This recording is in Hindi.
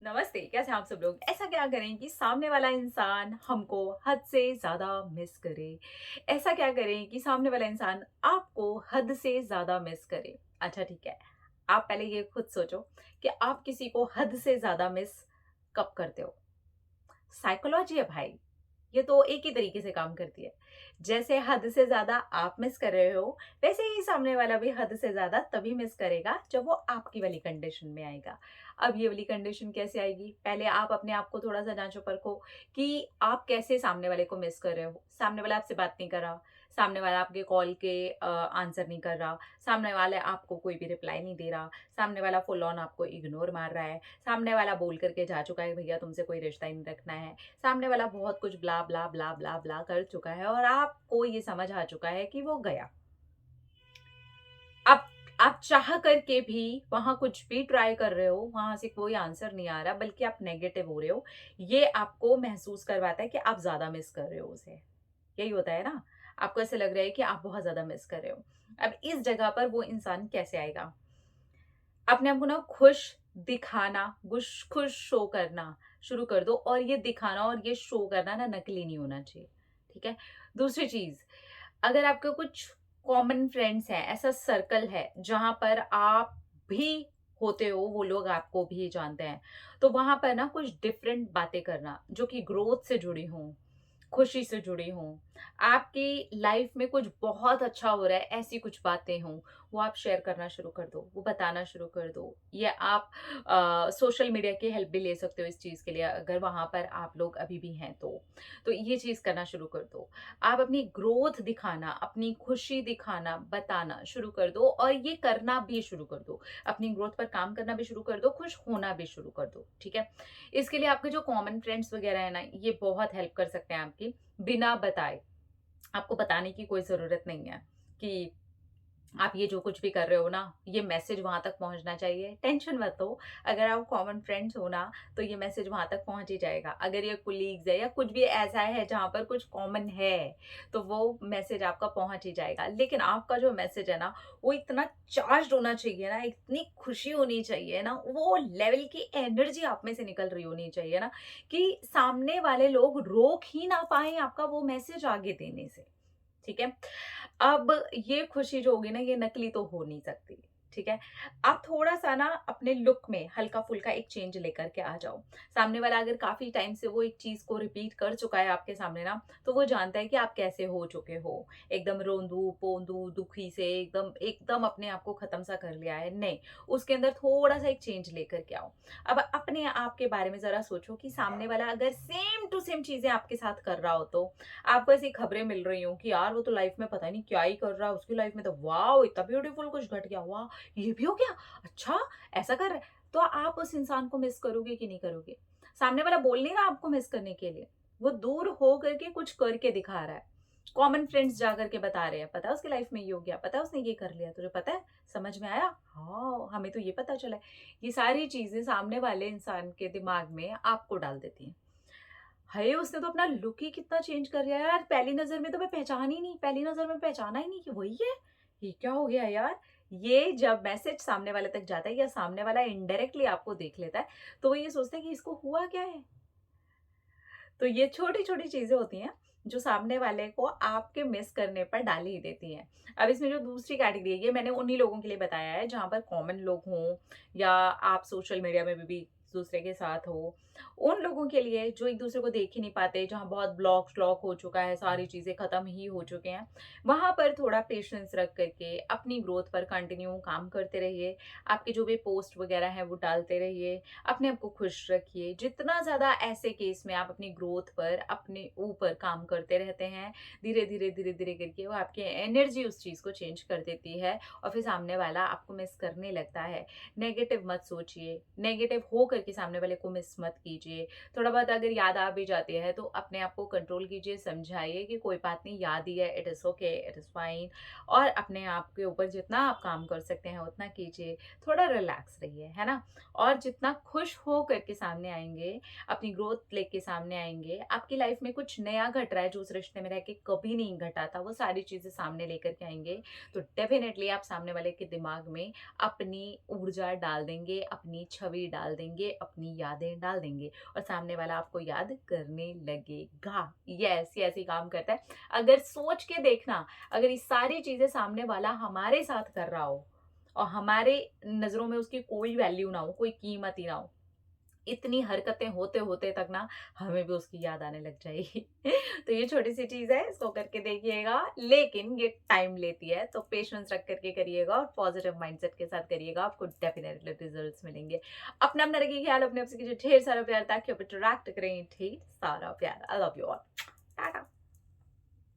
नमस्ते, कैसे हैं आप सब लोग? ऐसा क्या करें कि सामने वाला इंसान हमको हद से ज़्यादा मिस करे? ऐसा क्या करें कि सामने वाला इंसान आपको हद से ज़्यादा मिस करे? अच्छा ठीक है, आप पहले ये खुद सोचो कि आप किसी को हद से ज़्यादा मिस कब करते हो? साइकोलॉजी है भाई, ये तो एक ही तरीके से काम करती है। जैसे हद से ज़्यादा आप मिस कर रहे हो, वैसे ही सामने वाला भी हद से ज़्यादा तभी मिस करेगा जब वो आपकी वाली कंडीशन में आएगा। अब ये वाली कंडीशन कैसे आएगी? पहले आप अपने आप को थोड़ा-सा जाँचो परखो कि आप कैसे सामने वाले को मिस कर रहे हो। सामने वाला आपसे बात नहीं कर रहा, सामने वाला आपके कॉल के आंसर नहीं कर रहा, सामने वाला आपको कोई भी रिप्लाई नहीं दे रहा, सामने वाला फुल ऑन आपको इग्नोर मार रहा है, सामने वाला बोल कर के जा चुका है भैया तुमसे कोई रिश्ता ही नहीं रखना है। सामने वाला बहुत कुछ ब्ला ब्ला ब्ला ब्ला ब्ला कर चुका है और आपको ये समझ आ चुका है कि वो गया। अब आप चाह करके भी वहां कुछ भी ट्राई कर रहे हो, वहां से कोई आंसर नहीं आ रहा, बल्कि आप नेगेटिव हो रहे हो। ये आपको महसूस करवाता है कि आप ज्यादा मिस कर रहे हो उसे। यही होता है ना? आपको ऐसे लग रहा है कि आप बहुत ज्यादा मिस कर रहे हो। अब इस जगह पर वो इंसान कैसे आएगा? अपने आप को ना खुश दिखाना, खुश खुश शो करना शुरू कर दो, और ये दिखाना और ये शो करना ना नकली नहीं होना चाहिए। ठीक है? दूसरी चीज़, अगर आपके कुछ कॉमन फ्रेंड्स हैं, ऐसा सर्कल है जहाँ पर आप भी होते हो, वो लोग आपको भी जानते हैं, तो वहाँ पर ना कुछ डिफरेंट बातें करना जो कि ग्रोथ से जुड़ी हों, खुशी से जुड़ी हों, आपकी लाइफ में कुछ बहुत अच्छा हो रहा है, ऐसी कुछ बातें हों, वो आप शेयर करना शुरू कर दो, वो बताना शुरू कर दो। या आप सोशल मीडिया की हेल्प भी ले सकते हो इस चीज़ के लिए, अगर वहाँ पर आप लोग अभी भी हैं तो। तो ये चीज़ करना शुरू कर दो। आप अपनी ग्रोथ दिखाना, अपनी खुशी दिखाना, बताना शुरू कर दो, और ये करना भी शुरू कर दो। अपनी ग्रोथ पर काम करना भी शुरू कर दो, खुश होना भी शुरू कर दो, ठीक है? इसके लिए आपके जो कॉमन फ्रेंड्स वगैरह है ना, ये बहुत हेल्प कर सकते हैं आपकी, बिना बताए। आपको बताने की कोई ज़रूरत नहीं है कि आप ये जो कुछ भी कर रहे हो ना, ये मैसेज वहाँ तक पहुँचना चाहिए। टेंशन मत लो, अगर आप कॉमन फ्रेंड्स हो ना, तो ये मैसेज वहाँ तक पहुँच ही जाएगा। अगर ये कोलीग्स है या कुछ भी ऐसा है जहाँ पर कुछ कॉमन है, तो वो मैसेज आपका पहुँच ही जाएगा। लेकिन आपका जो मैसेज है ना, वो इतना चार्ज्ड होना चाहिए ना, इतनी खुशी होनी चाहिए ना, वो लेवल की एनर्जी आप में से निकल रही होनी चाहिए ना, कि सामने वाले लोग रोक ही ना पाएँ आपका वो मैसेज आगे देने से। ठीक है? अब ये खुशी जो होगी ना, ये नकली तो हो नहीं सकती, ठीक है? आप थोड़ा-सा ना अपने लुक में हल्का-फुल्का एक चेंज लेकर के आ जाओ। सामने वाला अगर काफ़ी टाइम से वो एक चीज़ को रिपीट कर चुका है आपके सामने ना, तो वो जानता है कि आप कैसे हो चुके हो। एकदम रोंदू-पोंदू, दुखी से एकदम एकदम अपने आप को खत्म सा कर लिया है, नहीं। उसके अंदर थोड़ा-सा एक चेंज लेकर के आओ। अब अपने आप के बारे में ज़रा सोचो कि सामने वाला अगर सेम टू सेम चीज़ें आपके साथ कर रहा हो, तो आपको ऐसी खबरें मिल रही हो कि यार वो तो लाइफ में पता नहीं क्या ही कर रहा है, उसकी लाइफ में तो वाओ इतना ब्यूटीफुल कुछ घट गया, वाह ये भी हो गया, अच्छा ऐसा कर रहा है, तो आप उस इंसान को मिस करोगे कि नहीं करोगे? सामने वाला बोल नहीं रहा आपको मिस करने के लिए, वो दूर हो करके कुछ करके दिखा रहा है। कॉमन फ्रेंड्स जा करके बता रहे हैं, पता है उसकी लाइफ में ये हो गया, पता है उसने ये कर लिया, तुझे पता है, समझ में आया, हाँ हमें तो ये पता चला है। ये सारी चीजें सामने वाले इंसान के दिमाग में आपको डाल देती हैं। हाय! उसने तो अपना लुक ही कितना चेंज कर लिया यार, पहली नज़र में तो मैं पहचानी ही नहीं, पहली नज़र में पहचाना ही नहीं कि वही है। ये क्या हो गया यार? ये जब मैसेज सामने वाले तक जाता है या सामने वाला इनडायरेक्टली आपको देख लेता है, तो वो ये सोचता है कि इसको हुआ क्या है? तो ये छोटी-छोटी चीज़ें होती हैं, जो सामने वाले को आपके मिस करने पर डाल ही देती हैं। अब इसमें जो दूसरी कैटेगरी है, ये मैंने उन्हीं लोगों के लिए बताया है, जहाँ पर कॉमन लोग हों या आप सोशल मीडिया में भी दूसरे के साथ हो। उन लोगों के लिए जो एक-दूसरे को देख ही नहीं पाते, जहाँ बहुत ब्लॉक-श्लॉक हो चुका है, सारी चीज़ें खत्म ही हो चुके हैं, वहाँ पर थोड़ा पेशेंस रख कर के अपनी ग्रोथ पर कंटिन्यू काम करते रहिए। आपके जो भी पोस्ट वगैरह हैं, वो डालते रहिए। अपने आप को खुश रखिए। जितना ज़्यादा ऐसे केस में आप अपनी ग्रोथ पर, अपने ऊपर काम करते रहते हैं, धीरे-धीरे, धीरे-धीरे करके वो आपकी एनर्जी उस चीज़ को चेंज कर देती है, और फिर सामने वाला आपको मिस करने लगता है। नेगेटिव मत सोचिए, नेगेटिव हो करके सामने वाले को मिस मत कीजिए। थोड़ा बहुत अगर याद आ भी जाती है, तो अपने आप को कंट्रोल कीजिए, समझाइए कि कोई बात नहीं, याद ही है, it is okay, it is fine, और अपने आप के ऊपर जितना आप काम कर सकते हैं, उतना कीजिए। थोड़ा रिलैक्स रहिए, है ना? और जितना खुश हो करके सामने आएँगे, अपनी ग्रोथ लेके सामने आएँगे, आपकी लाइफ में कुछ नया घट रहा है जो उस रिश्ते में रह के कभी नहीं घटा था, वो सारी चीज़ें सामने लेकर के आएँगे, तो डेफ़िनेटली आप सामने वाले के दिमाग में अपनी ऊर्जा डाल देंगे, अपनी छवि डाल देंगे, अपनी यादें डाल देंगे और सामने वाला आपको याद करने लगेगा। यस, ये ऐसे ही काम करता है। अगर सोच के देखना, अगर ये सारी चीज़ें सामने वाला हमारे साथ कर रहा हो और हमारे नज़रों में उसकी कोई वैल्यू ना हो, कोई कीमत ही ना हो, इतनी हरकतें होते-होते तक ना हमें भी उसकी याद आने लग जाएगी। तो ये छोटी-सी चीज़ है, इसको करके देखिएगा, लेकिन ये टाइम लेती है, तो पेशेंस रख कर के करिएगा और पॉजिटिव माइंडसेट के साथ करिएगा, आपको डेफिनिटली रिजल्ट्स मिलेंगे। अपना-अपना रखिए ख्याल, अपने आप से कीजिए ढेर सारा प्यार ताकि आप अट्रैक्ट करें ढेर सारा प्यार। I love you all. Tata.